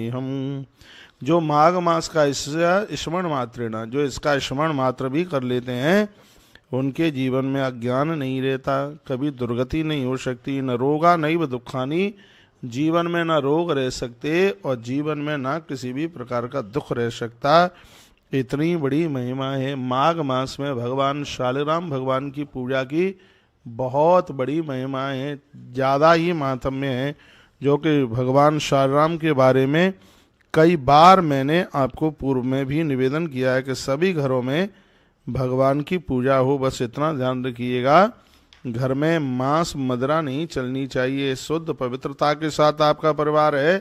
हम जो माघ मास का स्मरण मात्र ना, जो इसका स्मरण मात्र भी कर लेते हैं, उनके जीवन में अज्ञान नहीं रहता, कभी दुर्गति नहीं हो सकती, न रोगा नैव दुखानी, जीवन में न रोग रह सकते और जीवन में न किसी भी प्रकार का दुख रह सकता। इतनी बड़ी महिमा है माघ मास में भगवान शालिग्राम भगवान की पूजा की, बहुत बड़ी महिमा है, ज़्यादा ही महात्म्य है, जो कि भगवान शालिग्राम के बारे में कई बार मैंने आपको पूर्व में भी निवेदन किया है कि सभी घरों में भगवान की पूजा हो। बस इतना ध्यान रखिएगा, घर में मांस मदिरा नहीं चलनी चाहिए। शुद्ध पवित्रता के साथ आपका परिवार है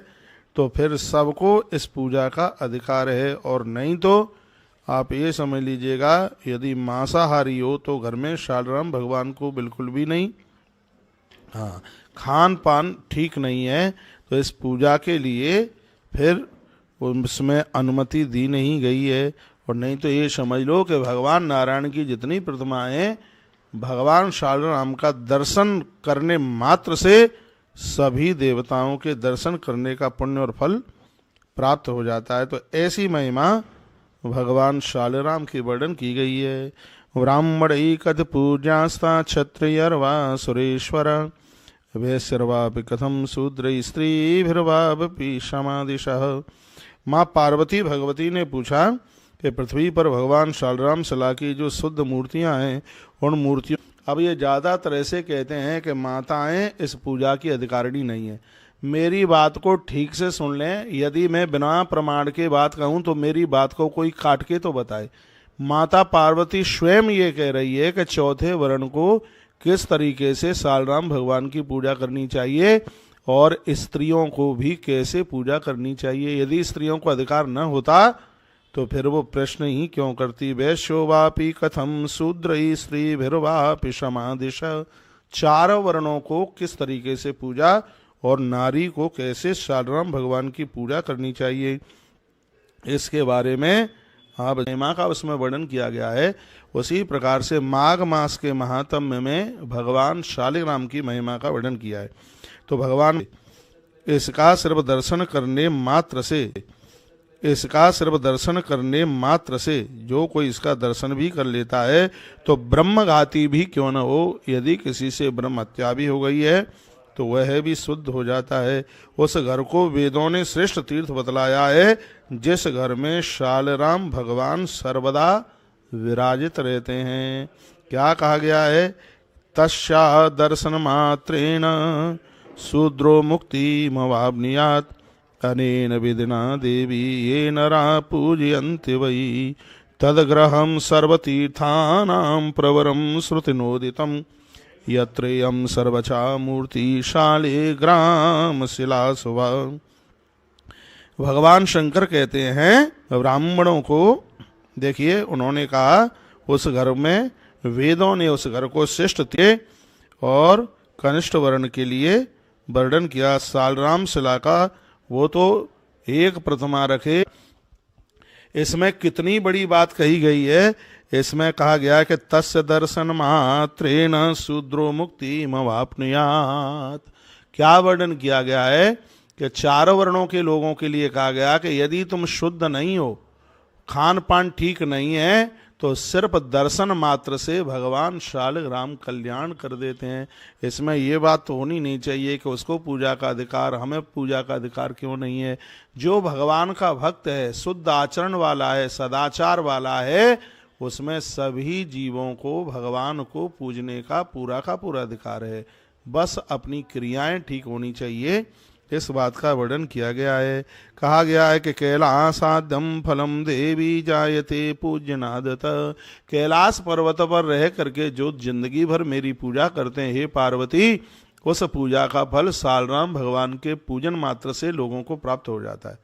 तो फिर सबको इस पूजा का अधिकार है, और नहीं तो आप ये समझ लीजिएगा यदि मांसाहारी हो तो घर में शालिग्राम भगवान को बिल्कुल भी नहीं, हाँ, खान पान ठीक नहीं है, तो इस पूजा के लिए फिर उसमें अनुमति दी नहीं गई है। और नहीं तो ये समझ लो कि भगवान नारायण की जितनी प्रतिमाएं, भगवान शालिग्राम का दर्शन करने मात्र से सभी देवताओं के दर्शन करने का पुण्य और फल प्राप्त हो जाता है। तो ऐसी महिमा भगवान शालिग्राम की वर्णन की गई है। ब्राह्मण कथ पूजास्ता क्षत्रियर्वा सुरेश्वर वैश्यर्वापि कथम शूद्र स्त्रीभिर्वापि समादिशः। माँ पार्वती भगवती ने पूछा कि पृथ्वी पर भगवान शालिग्राम शिला की जो शुद्ध मूर्तियां हैं, उन मूर्तियों, अब ये ज़्यादातर ऐसे कहते हैं कि माताएं इस पूजा की अधिकारिणी नहीं है। मेरी बात को ठीक से सुन लें, यदि मैं बिना प्रमाण के बात कहूँ तो मेरी बात को कोई काट के तो बताए। माता पार्वती स्वयं ये कह रही है कि चौथे वर्ण को किस तरीके से शालिग्राम भगवान की पूजा करनी चाहिए और स्त्रियों को भी कैसे पूजा करनी चाहिए। यदि स्त्रियों को अधिकार न होता तो फिर वो प्रश्न ही क्यों करती। वैश्यो वापि कथम शूद्र स्त्रीभिर्वापि समादिश। चारों वर्णों को किस तरीके से पूजा और नारी को कैसे शालिग्राम भगवान की पूजा करनी चाहिए, इसके बारे में आप महिमा का उसमें वर्णन किया गया है। उसी प्रकार से माघ मास के महात्म्य में भगवान शालिग्राम की महिमा का वर्णन किया है। तो भगवान इसका सिर्फ दर्शन करने मात्र से जो कोई इसका दर्शन भी कर लेता है तो ब्रह्मघाती भी क्यों न हो, यदि किसी से ब्रह्म हत्या भी हो गई है तो वह भी शुद्ध हो जाता है। उस घर को वेदों ने श्रेष्ठ तीर्थ बतलाया है जिस घर में शालिग्राम भगवान सर्वदा विराजित रहते हैं। क्या कहा गया है, तस्या दर्शन मात्रेण शूद्रो मुक्ति मवाप्नुयात् अनेन विधिना देवी ये नरा पूजयन्ति वै तद्ग्रहं सर्वतीर्थानां प्रवरं श्रुतिनोदितं यत्रेयं सर्वचा मूर्ति शालिग्राम शिलासुवा। भगवान शंकर कहते हैं ब्राह्मणों को, देखिए उन्होंने कहा उस घर में वेदों ने उस घर को श्रेष्ठ थे और कनिष्ठ वर्ण के लिए वर्णन किया। शालिग्राम शिला का वो तो एक प्रतिमा रखे, इसमें कितनी बड़ी बात कही गई है। इसमें कहा गया है कि तस्य दर्शन मात्रेण शूद्रो मुक्ति मवाप्नुयात्। क्या वर्णन किया गया है कि चारों वर्णों के लोगों के लिए कहा गया कि यदि तुम शुद्ध नहीं हो, खान पान ठीक नहीं है, तो सिर्फ दर्शन मात्र से भगवान शालिग्राम कल्याण कर देते हैं। इसमें ये बात तो होनी नहीं चाहिए कि उसको पूजा का अधिकार, हमें पूजा का अधिकार क्यों नहीं है। जो भगवान का भक्त है, शुद्ध आचरण वाला है, सदाचार वाला है, उसमें सभी जीवों को भगवान को पूजने का पूरा अधिकार है। बस अपनी क्रियाएं ठीक होनी चाहिए, इस बात का वर्णन किया गया है। कहा गया है कि कैलासाद्यम फलम देवी जायते पूज्यनादत। कैलाश पर्वत पर रह करके जो जिंदगी भर मेरी पूजा करते हैं, हे पार्वती, उस पूजा का फल शालिग्राम भगवान के पूजन मात्र से लोगों को प्राप्त हो जाता है।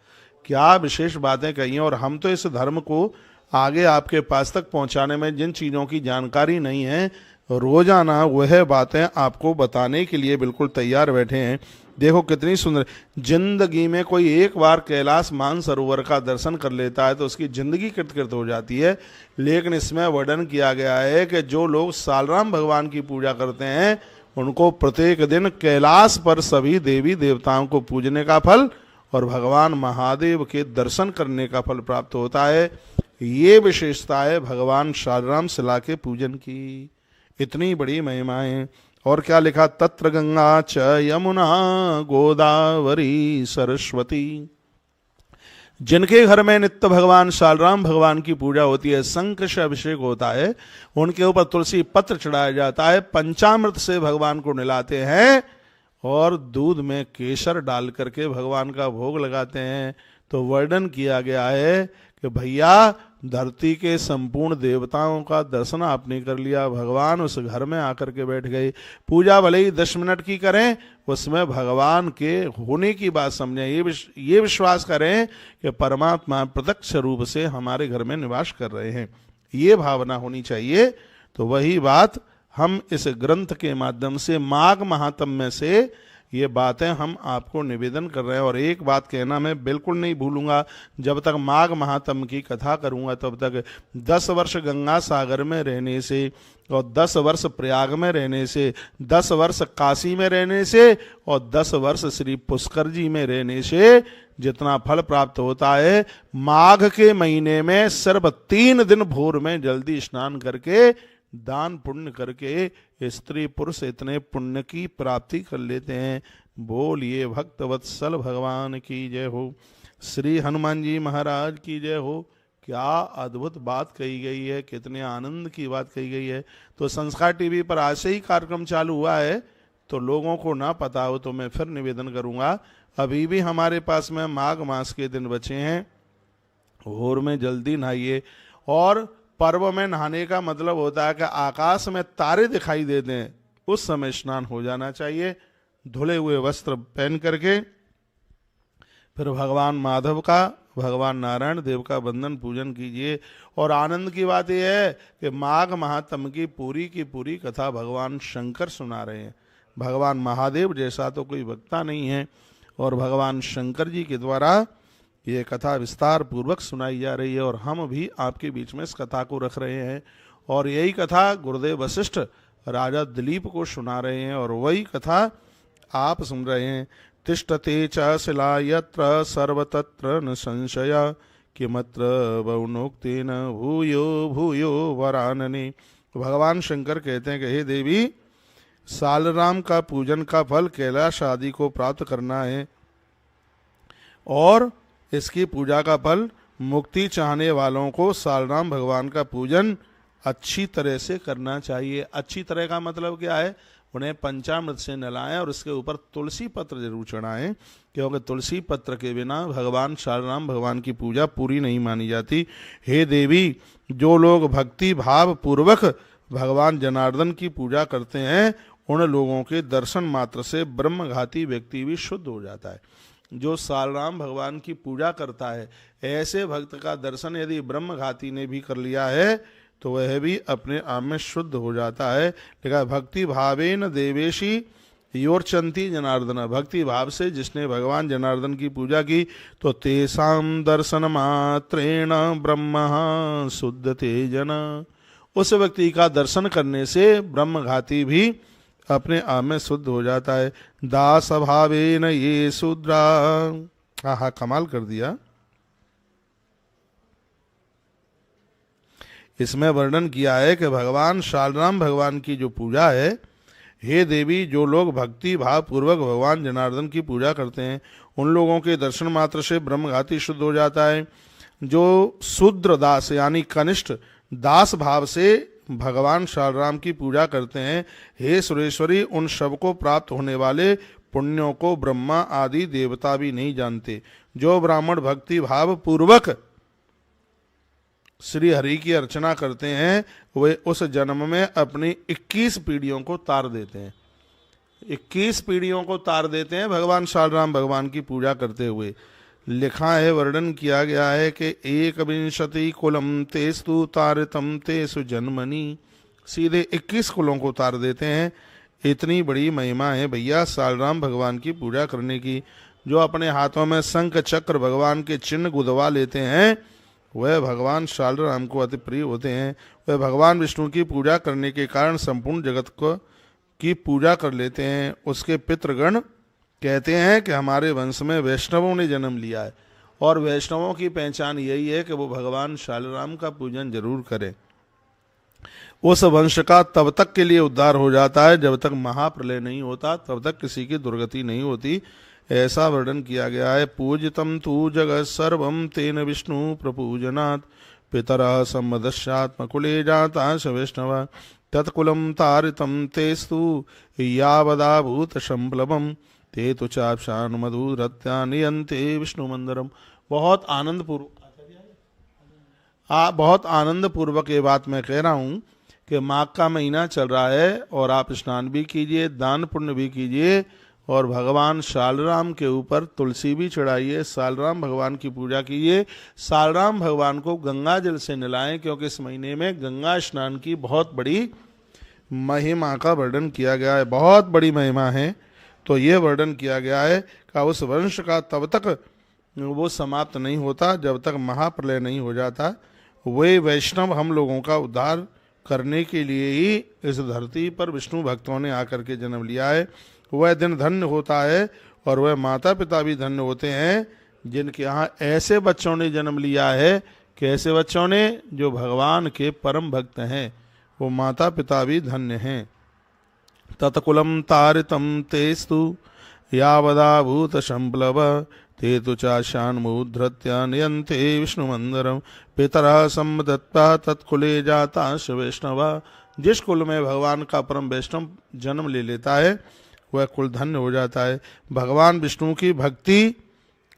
क्या विशेष बातें कही हैं। और हम तो इस धर्म को आगे आपके पास तक पहुंचाने में जिन चीज़ों की जानकारी नहीं है, रोजाना वह बातें आपको बताने के लिए बिल्कुल तैयार बैठे हैं। देखो कितनी सुंदर, जिंदगी में कोई एक बार कैलाश मानसरोवर का दर्शन कर लेता है तो उसकी जिंदगी कृतकृत हो जाती है। लेकिन इसमें वर्णन किया गया है कि जो लोग शालिग्राम भगवान की पूजा करते हैं उनको प्रत्येक दिन कैलाश पर सभी देवी देवताओं को पूजने का फल और भगवान महादेव के दर्शन करने का फल प्राप्त होता है। ये विशेषता है भगवान शालग्राम शिला के पूजन की। इतनी बड़ी महिमाएं। और क्या लिखा, तत्र गंगा च यमुना गोदावरी सरस्वती। जिनके घर में नित्य भगवान शालग्राम भगवान की पूजा होती है, शंख से अभिषेक होता है, उनके ऊपर तुलसी पत्र चढ़ाया जाता है, पंचामृत से भगवान को नहलाते हैं और दूध में केसर डाल करके भगवान का भोग लगाते हैं, तो वर्णन किया गया है कि भैया धरती के संपूर्ण देवताओं का दर्शन आपने कर लिया, भगवान उस घर में आकर के बैठ गए। पूजा भले ही 10 मिनट की करें, उसमें भगवान के होने की बात समझें, ये विश्वास करें कि परमात्मा प्रत्यक्ष रूप से हमारे घर में निवास कर रहे हैं, ये भावना होनी चाहिए। तो वही बात हम इस ग्रंथ के माध्यम से माघ महात्म्य से ये बातें हम आपको निवेदन कर रहे हैं। और एक बात कहना मैं बिल्कुल नहीं भूलूंगा, जब तक माघ महात्म्य की कथा करूंगा तब तक 10 वर्ष गंगा सागर में रहने से और 10 वर्ष प्रयाग में रहने से, 10 वर्ष काशी में रहने से और 10 वर्ष श्री पुष्कर जी में रहने से जितना फल प्राप्त होता है, माघ के महीने में सिर्फ 3 दिन भोर में जल्दी स्नान करके दान पुण्य करके स्त्री पुरुष इतने पुण्य की प्राप्ति कर लेते हैं। बोलिए भक्तवत्सल भगवान की जय हो, श्री हनुमान जी महाराज की जय हो। क्या अद्भुत बात कही गई है, कितने आनंद की बात कही गई है। तो संस्कार टीवी पर आज से ही कार्यक्रम चालू हुआ है, तो लोगों को ना पता हो तो मैं फिर निवेदन करूंगा, अभी भी हमारे पास में माघ मास के दिन बचे हैं, भोर में जल्दी नहाइए। और पर्व में नहाने का मतलब होता है कि आकाश में तारे दिखाई देते हैं, उस समय स्नान हो जाना चाहिए, धुले हुए वस्त्र पहन करके। फिर भगवान माधव का, भगवान नारायण देव का वंदन पूजन कीजिए। और आनंद की बात यह है कि माघ महात्म्य की पूरी कथा भगवान शंकर सुना रहे हैं। भगवान महादेव जैसा तो कोई वक्ता नहीं है, और भगवान शंकर जी के द्वारा ये कथा विस्तार पूर्वक सुनाई जा रही है, और हम भी आपके बीच में इस कथा को रख रहे हैं। और यही कथा गुरुदेव वशिष्ठ राजा दिलीप को सुना रहे हैं, और वही कथा आप सुन रहे हैं। तिष्ठते च शिला यत्र सर्वतत्र न संशय किमत्र बहुनोक्तेन भूयो भूयो वरानने। भगवान शंकर कहते हैं कि हे देवी, सालराम का पूजन का फल कैलाश आदि को प्राप्त करना है, और इसकी पूजा का फल मुक्ति चाहने वालों को सालराम भगवान का पूजन अच्छी तरह से करना चाहिए। अच्छी तरह का मतलब क्या है, उन्हें पंचामृत से नहलाएं और उसके ऊपर तुलसी पत्र जरूर चढ़ाएं, क्योंकि तुलसी पत्र के बिना भगवान सालराम भगवान की पूजा पूरी नहीं मानी जाती। हे देवी, जो लोग भक्ति भाव पूर्वक भगवान जनार्दन की पूजा करते हैं, उन लोगों के दर्शन मात्र से ब्रह्मघाती व्यक्ति भी शुद्ध हो जाता है। जो सालराम भगवान की पूजा करता है, ऐसे भक्त का दर्शन यदि ब्रह्मघाती ने भी कर लिया है तो वह भी अपने आप में शुद्ध हो जाता है। लिखा भक्ति भावेन देवेशी योरचंती जनार्दन। भक्ति भाव से जिसने भगवान जनार्दन की पूजा की तो तेसाम दर्शन मात्रेण ब्रह्म शुद्धते जन। उस व्यक्ति का दर्शन करने से ब्रह्मघाती भी अपने आप में शुद्ध हो जाता है। दास भावेन ये शूद्रा। हाँ, कमाल कर दिया। इसमें वर्णन किया है कि भगवान सालराम भगवान की जो पूजा है, हे देवी, जो लोग भक्ति भाव पूर्वक भगवान जनार्दन की पूजा करते हैं, उन लोगों के दर्शन मात्र से ब्रह्मघाती शुद्ध हो जाता है। जो शूद्र दास यानी कनिष्ठ दास भाव से भगवान सालराम की पूजा करते हैं, हे सुरेश्वरी, उन सब को प्राप्त होने वाले पुण्यों को ब्रह्मा आदि देवता भी नहीं जानते। जो ब्राह्मण भक्ति भाव पूर्वक श्री हरि की अर्चना करते हैं, वे उस जन्म में अपनी 21 पीढ़ियों को तार देते हैं। 21 पीढ़ियों को तार देते हैं भगवान सालराम भगवान की पूजा करते हुए। लिखा है, वर्णन किया गया है कि 21 कुलम तेस्तु तारितम तेसु जन्मनि। सीधे 21 कुलों को तार देते हैं। इतनी बड़ी महिमा है भैया सालराम भगवान की पूजा करने की। जो अपने हाथों में शंख चक्र भगवान के चिन्ह गुदवा लेते हैं, वह भगवान सालराम को अति प्रिय होते हैं। वह भगवान विष्णु की पूजा करने के कारण संपूर्ण जगत को की पूजा कर लेते हैं। उसके पितृगण कहते हैं कि हमारे वंश में वैष्णवों ने जन्म लिया है, और वैष्णवों की पहचान यही है कि वो भगवान शालराम का पूजन जरूर करें। उस वंश का तब तक के लिए उद्धार हो जाता है जब तक महाप्रलय नहीं होता, तब तक किसी की दुर्गति नहीं होती, ऐसा वर्णन किया गया है। पूजितम तु जगत सर्वम तेन विष्णु प्रपूजनात् पितरः सम्मदस्यात्मकुले जाता स वैष्णव तत्कुलम तारितम तेस्तु यावदाभूत संप्लवम ते तो चापशान मधुरत्या नियंते विष्णु मंदिरम। बहुत आनंद पूर्वक ये बात मैं कह रहा हूँ कि माघ का महीना चल रहा है, और आप स्नान भी कीजिए, दान पुण्य भी कीजिए, और भगवान शालराम के ऊपर तुलसी भी चढ़ाइए, शालराम भगवान की पूजा कीजिए। शालराम भगवान को गंगा जल से नहलाएं, क्योंकि इस महीने में गंगा स्नान की बहुत बड़ी महिमा का वर्णन किया गया है, बहुत बड़ी महिमा है। तो ये वर्णन किया गया है कि उस वंश का तब तक वो समाप्त नहीं होता जब तक महाप्रलय नहीं हो जाता। वे वैष्णव हम लोगों का उद्धार करने के लिए ही इस धरती पर विष्णु भक्तों ने आकर के जन्म लिया है। वह दिन धन्य होता है, और वह माता पिता भी धन्य होते हैं जिनके यहाँ ऐसे बच्चों ने जन्म लिया है। कैसे बच्चों ने? जो भगवान के परम भक्त हैं, वो माता पिता भी धन्य हैं। तत्कुलम तारितम तेस्तु यावदाभूत संप्लव ते तु चाशान्मुद्धृत्य नियन्ते विष्णु मंदिरम पितरः सम्मदत्वा तत्कुले जाता स वैष्णव। जिस कुल में भगवान का परम वैष्णव जन्म ले लेता है वह कुल धन्य हो जाता है। भगवान विष्णु की भक्ति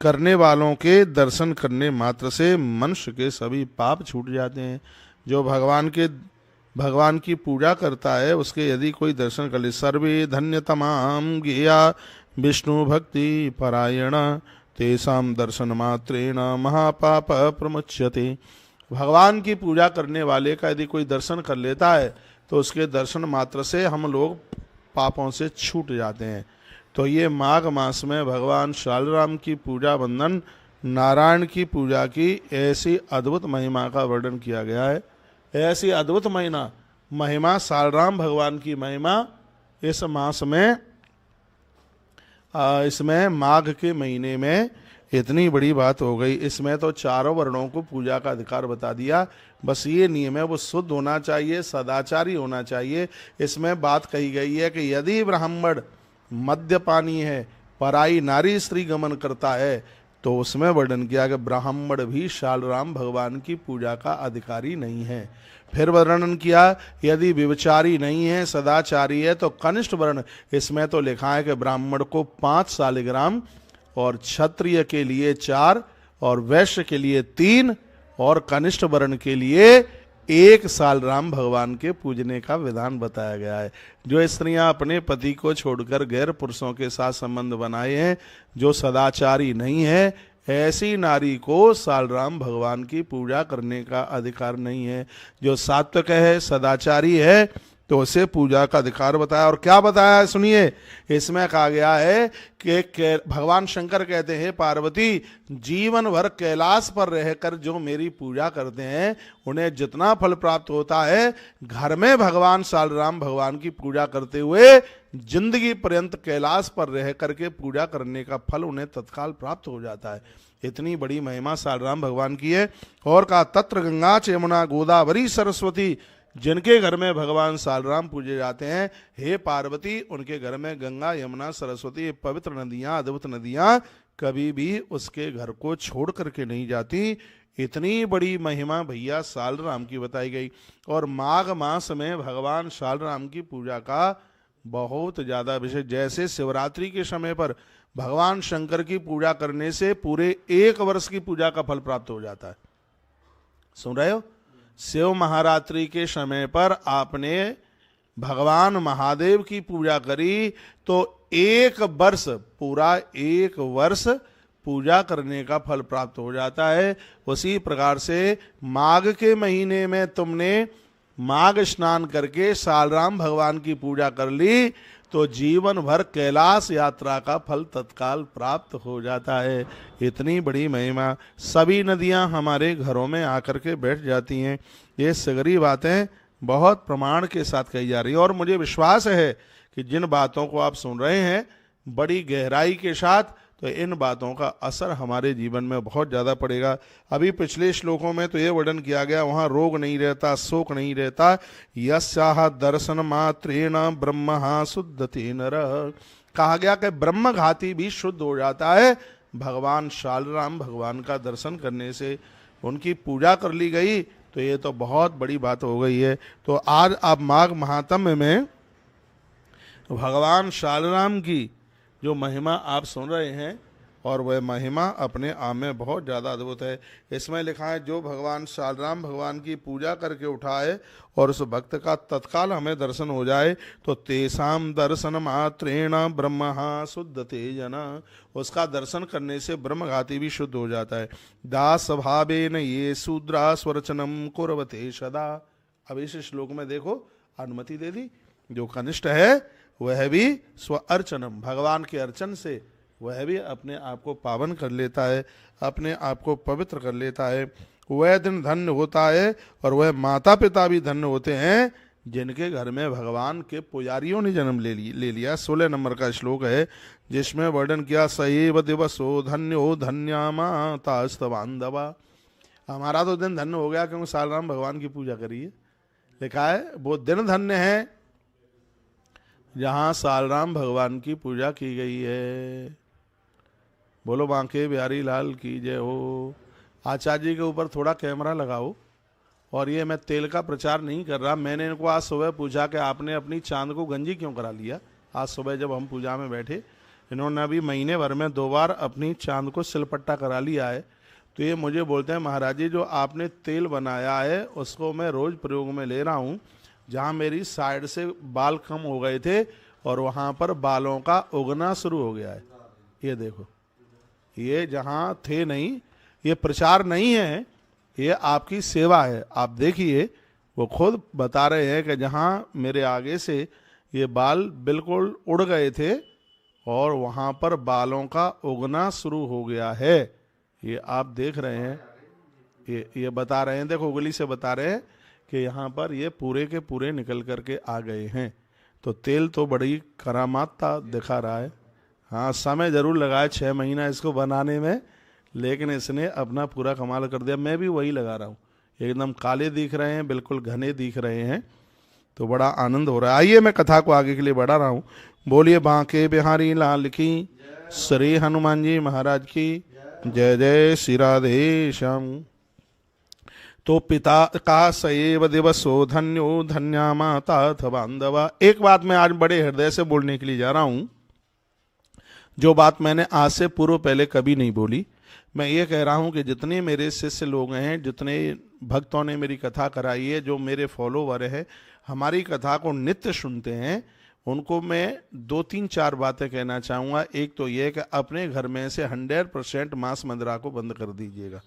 करने वालों के दर्शन करने मात्र से मनुष्य के सभी पाप छूट जाते हैं। जो भगवान की पूजा करता है उसके यदि कोई दर्शन कर ले, सर्वे धन्य तमाम गिया विष्णु भक्ति परायण तेसाम दर्शन मात्रेण महापाप प्रमुच्यते। भगवान की पूजा करने वाले का यदि कोई दर्शन कर लेता है तो उसके दर्शन मात्र से हम लोग पापों से छूट जाते हैं। तो ये माघ मास में भगवान शालराम की पूजा वंदन, नारायण की पूजा की ऐसी अद्भुत महिमा का वर्णन किया गया है। ऐसी अद्भुत महिमा शालराम भगवान की महिमा इस मास में, इसमें माघ के महीने में इतनी बड़ी बात हो गई। इसमें तो चारों वर्णों को पूजा का अधिकार बता दिया। बस ये नियम है, वो शुद्ध होना चाहिए, सदाचारी होना चाहिए। इसमें बात कही गई है कि यदि ब्राह्मण मद्यपानी है, पराई नारी स्त्री गमन करता है, तो उसमें वर्णन किया कि ब्राह्मण भी शालराम भगवान की पूजा का अधिकारी नहीं है। फिर वर्णन किया यदि व्यभिचारी नहीं है, सदाचारी है, तो कनिष्ठ वर्ण। इसमें तो लिखा है कि ब्राह्मण को 5 शालिग्राम, और क्षत्रिय के लिए 4, और वैश्य के लिए 3, और कनिष्ठ वर्ण के लिए 1 शालराम भगवान के पूजने का विधान बताया गया है। जो स्त्रियां अपने पति को छोड़कर गैर पुरुषों के साथ संबंध बनाए हैं, जो सदाचारी नहीं है, ऐसी नारी को शालराम भगवान की पूजा करने का अधिकार नहीं है। जो सात्विक है, सदाचारी है, तो उसे पूजा का अधिकार बताया। और क्या बताया है सुनिए, इसमें कहा गया है कि भगवान शंकर कहते हैं, पार्वती जीवन भर कैलाश पर रहकर जो मेरी पूजा करते हैं उन्हें जितना फल प्राप्त होता है, घर में भगवान शालराम भगवान की पूजा करते हुए जिंदगी पर्यंत कैलाश पर रह करके पूजा करने का फल उन्हें तत्काल प्राप्त हो जाता है। इतनी बड़ी महिमा शालराम भगवान की है। और कहा तत्र गंगा च यमुना गोदावरी सरस्वती। जिनके घर में भगवान शालराम पूजे जाते हैं, हे पार्वती, उनके घर में गंगा यमुना सरस्वती पवित्र नदियां, अद्भुत नदियां कभी भी उसके घर को छोड़ करके नहीं जाती। इतनी बड़ी महिमा भैया शालराम की बताई गई। और माघ मास में भगवान शालराम की पूजा का बहुत ज़्यादा विशेष, जैसे शिवरात्रि के समय पर भगवान शंकर की पूजा करने से पूरे 1 वर्ष की पूजा का फल प्राप्त हो जाता है। सुन रहे हो? शिव महारात्रि के समय पर आपने भगवान महादेव की पूजा करी तो 1 वर्ष, पूरा 1 वर्ष पूजा करने का फल प्राप्त हो जाता है। उसी प्रकार से माघ के महीने में तुमने माघ स्नान करके शालराम भगवान की पूजा कर ली तो जीवन भर कैलाश यात्रा का फल तत्काल प्राप्त हो जाता है। इतनी बड़ी महिमा, सभी नदियां हमारे घरों में आकर के बैठ जाती हैं। ये सगरी बातें बहुत प्रमाण के साथ कही जा रही है। और मुझे विश्वास है कि जिन बातों को आप सुन रहे हैं बड़ी गहराई के साथ, तो इन बातों का असर हमारे जीवन में बहुत ज़्यादा पड़ेगा। अभी पिछले श्लोकों में तो ये वर्णन किया गया, वहाँ रोग नहीं रहता, शोक नहीं रहता। यस्याह दर्शन मात्रेण ब्रह्म शुद्धते नरः, कहा गया कि ब्रह्मघाती भी शुद्ध हो जाता है भगवान शालराम भगवान का दर्शन करने से। उनकी पूजा कर ली गई तो ये तो बहुत बड़ी बात हो गई है। तो आज आप माघ महात्म्य में भगवान शालराम की जो महिमा आप सुन रहे हैं, और वह महिमा अपने आप में बहुत ज़्यादा अद्भुत है। इसमें लिखा है, जो भगवान शालराम भगवान की पूजा करके उठाए और उस भक्त का तत्काल हमें दर्शन हो जाए, तो तेसाम दर्शन मात्रेण ब्रह्म शुद्धते जना, उसका दर्शन करने से ब्रह्मघाती भी शुद्ध हो जाता है। दास भावेन ये शूद्रा स्वरचनम कुर्वते सदा। अब इस श्लोक में देखो अनुमति दे दी, जो कनिष्ठ है वह भी स्व अर्चनम, भगवान के अर्चन से वह भी अपने आप को पावन कर लेता है, अपने आप को पवित्र कर लेता है। वह दिन धन्य होता है, और वह माता पिता भी धन्य होते हैं जिनके घर में भगवान के पुजारियों ने जन्म ले लिया। 16 नंबर का श्लोक है, जिसमें वर्णन किया, सएव दिवसो धन्यो धन्या मातास्तवांधवा। हमारा तो दिन धन्य हो गया क्योंकि शालराम भगवान की पूजा करिए। लिखा है वो दिन धन्य है जहाँ शालराम भगवान की पूजा की गई है। बोलो बांके बिहारी लाल की जय हो। आचार्य जी के ऊपर थोड़ा कैमरा लगाओ। और ये मैं तेल का प्रचार नहीं कर रहा, मैंने इनको आज सुबह पूछा कि आपने अपनी चांद को गंजी क्यों करा लिया। आज सुबह जब हम पूजा में बैठे, इन्होंने अभी महीने भर में 2 बार अपनी चांद को सिलपट्टा करा लिया है। तो ये मुझे बोलते हैं, महाराज जी जो आपने तेल बनाया है उसको मैं रोज़ प्रयोग में ले रहा हूँ। जहाँ मेरी साइड से बाल कम हो गए थे और वहाँ पर बालों का उगना शुरू हो गया है। ये देखो, ये जहाँ थे नहीं, ये प्रचार नहीं है, ये आपकी सेवा है। आप देखिए, वो खुद बता रहे हैं कि जहाँ मेरे आगे से ये बाल बिल्कुल उड़ गए थे और वहाँ पर बालों का उगना शुरू हो गया है। ये आप देख रहे हैं, ये बता रहे हैं, देखो उंगली से बता रहे हैं कि यहाँ पर ये पूरे के पूरे निकल करके आ गए हैं। तो तेल तो बड़ी करामात दिखा रहा है। हाँ, समय ज़रूर लगाया 6 महीना इसको बनाने में, लेकिन इसने अपना पूरा कमाल कर दिया। मैं भी वही लगा रहा हूँ, एकदम काले दिख रहे हैं, बिल्कुल घने दिख रहे हैं, तो बड़ा आनंद हो रहा है। आइए मैं कथा को आगे के लिए बढ़ा रहा हूँ। बोलिए बांके बिहारी लाल की, श्री हनुमान जी महाराज की जय। जय श्री राधे श्याम। तो पिता का सएव दिवसो धन्यो धन्या माता बांधवा। एक बात मैं आज बड़े हृदय से बोलने के लिए जा रहा हूँ, जो बात मैंने आज से पूर्व पहले कभी नहीं बोली। मैं ये कह रहा हूँ कि जितने मेरे शिष्य लोग हैं, जितने भक्तों ने मेरी कथा कराई है, जो मेरे फॉलोवर हैं, हमारी कथा को नित्य सुनते हैं, उनको मैं 2-3-4 बातें कहना चाहूँगा। एक तो ये कि अपने घर में से 100% मांस मदिरा को बंद कर दीजिएगा।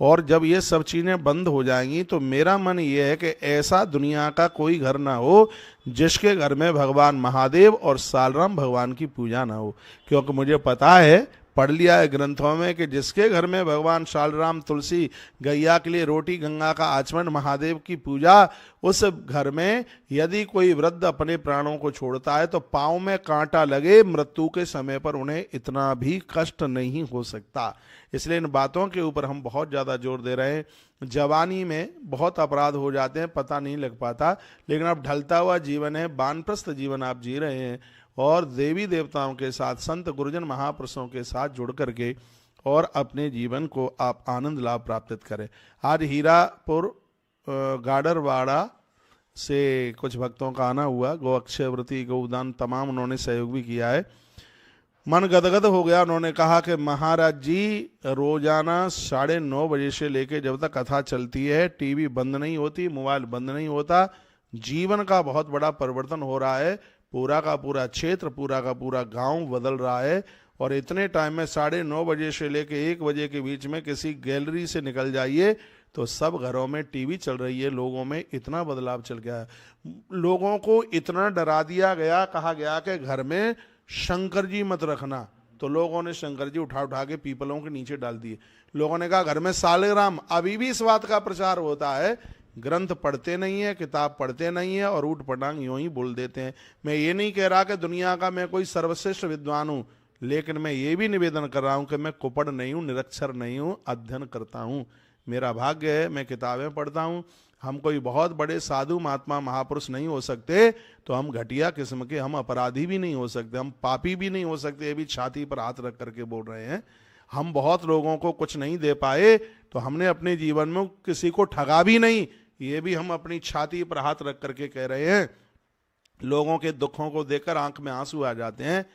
और जब ये सब चीज़ें बंद हो जाएंगी तो मेरा मन ये है कि ऐसा दुनिया का कोई घर ना हो जिसके घर में भगवान महादेव और शालराम भगवान की पूजा ना हो। क्योंकि मुझे पता है, पढ़ लिया है ग्रंथों में, कि जिसके घर में भगवान शालराम, तुलसी, गैया के लिए रोटी, गंगा का आचमन, महादेव की पूजा, उस घर में यदि कोई वृद्ध अपने प्राणों को छोड़ता है तो पाँव में कांटा लगे, मृत्यु के समय पर उन्हें इतना भी कष्ट नहीं हो सकता। इसलिए इन बातों के ऊपर हम बहुत ज़्यादा जोर दे रहे हैं। जवानी में बहुत अपराध हो जाते हैं, पता नहीं लग पाता, लेकिन अब ढलता हुआ जीवन है, वानप्रस्थ जीवन आप जी रहे हैं, और देवी देवताओं के साथ, संत गुरुजन महापुरुषों के साथ जुड़ करके और अपने जीवन को आप आनंद लाभ प्राप्त करें। आज हीरापुर गाडरवाड़ा से कुछ भक्तों का आना हुआ, गौ अक्षय व्रती, गौदान, तमाम उन्होंने सहयोग भी किया है। मन गदगद हो गया। उन्होंने कहा कि महाराज जी, रोजाना 9:30 बजे से लेके जब तक कथा चलती है, टीवी बंद नहीं होती, मोबाइल बंद नहीं होता, जीवन का बहुत बड़ा परिवर्तन हो रहा है। पूरा का पूरा क्षेत्र, पूरा का पूरा गांव बदल रहा है। और इतने टाइम में 9:30 बजे से लेके 1 बजे के बीच में किसी गैलरी से निकल जाइए तो सब घरों में टीवी चल रही है। लोगों में इतना बदलाव चल गया है, लोगों को इतना डरा दिया गया, कहा गया कि घर में शंकर जी मत रखना, तो लोगों ने शंकर जी उठा उठा के पीपलों के नीचे डाल दिए। लोगों ने कहा घर में सालिग्राम, अभी भी इस बात का प्रचार होता है ग्रंथ पढ़ते नहीं है, किताब पढ़ते नहीं है और ऊट पटांग यूं ही बोल देते हैं। मैं ये नहीं कह रहा कि दुनिया का मैं कोई सर्वश्रेष्ठ विद्वान हूं, लेकिन मैं ये भी निवेदन कर रहा हूं कि मैं कुपड़ नहीं हूं, निरक्षर नहीं हूं, अध्ययन करता हूं। मेरा भाग्य है, मैं किताबें पढ़ता हूं। हम कोई बहुत बड़े साधु महात्मा महापुरुष नहीं हो सकते, तो हम घटिया किस्म के, हम अपराधी भी नहीं हो सकते, हम पापी भी नहीं हो सकते। ये भी छाती पर हाथ रख करके बोल रहे हैं। हम बहुत लोगों को कुछ नहीं दे पाए, तो हमने अपने जीवन में किसी को ठगा भी नहीं, ये भी हम अपनी छाती पर हाथ रख करके कह रहे हैं। लोगों के दुखों को देखकर आंख में आंसू आ जाते हैं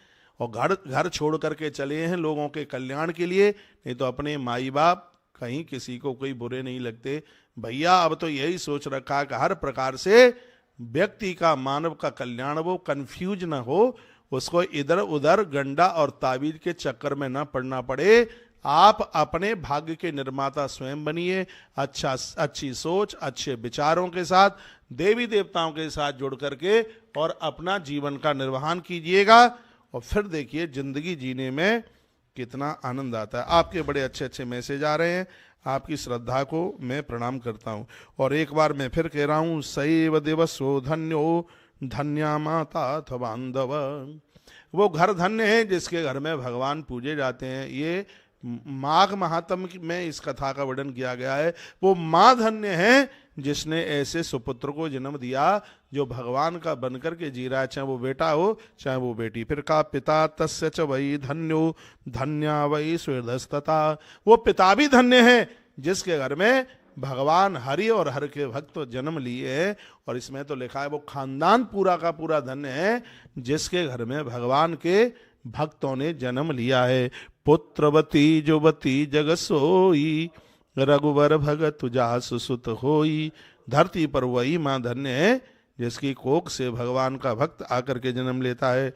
और घर घर छोड़ करके चले हैं लोगों के कल्याण के लिए, नहीं तो अपने माई बाप कहीं किसी को कोई बुरे नहीं लगते। भैया अब तो यही सोच रखा कि हर प्रकार से व्यक्ति का, मानव का कल्याण, वो कंफ्यूज ना हो, उसको इधर उधर गंडा और ताबीज के चक्कर में ना पड़ना पड़े। आप अपने भाग्य के निर्माता स्वयं बनिए। अच्छी सोच, अच्छे विचारों के साथ, देवी देवताओं के साथ जुड़ करके और अपना जीवन का निर्वहन कीजिएगा, और फिर देखिए जिंदगी जीने में कितना आनंद आता है। आपके बड़े अच्छे अच्छे मैसेज आ रहे हैं, आपकी श्रद्धा को मैं प्रणाम करता हूं। और एक बार मैं फिर कह रहा हूं, सैव दिवसो धन्यो धन्या माता अथ बांधव। वो घर धन्य है जिसके घर में भगवान पूजे जाते हैं। ये माघ महात्म में इस कथा का वर्णन किया गया है। वो माँ धन्य है जिसने ऐसे सुपुत्र को जन्म दिया जो भगवान का बनकर के जी रहा है, चाहे वो बेटा हो चाहे वो बेटी। फिर का पिता तस्य च वही धन्यो धन्या वही स्वेदस्तता। वो पिता भी धन्य है जिसके घर में भगवान हरि और हर के भक्त जन्म लिए हैं। और इसमें तो लिखा है वो खानदान पूरा का पूरा धन्य है जिसके घर में भगवान के भक्तों ने जन्म लिया है। पुत्रवती जुवती जग सोई, रघुवर भगत जासु सुत होई। धरती पर वही माँ धन्य है जिसकी कोख से भगवान का भक्त आकर के जन्म लेता है।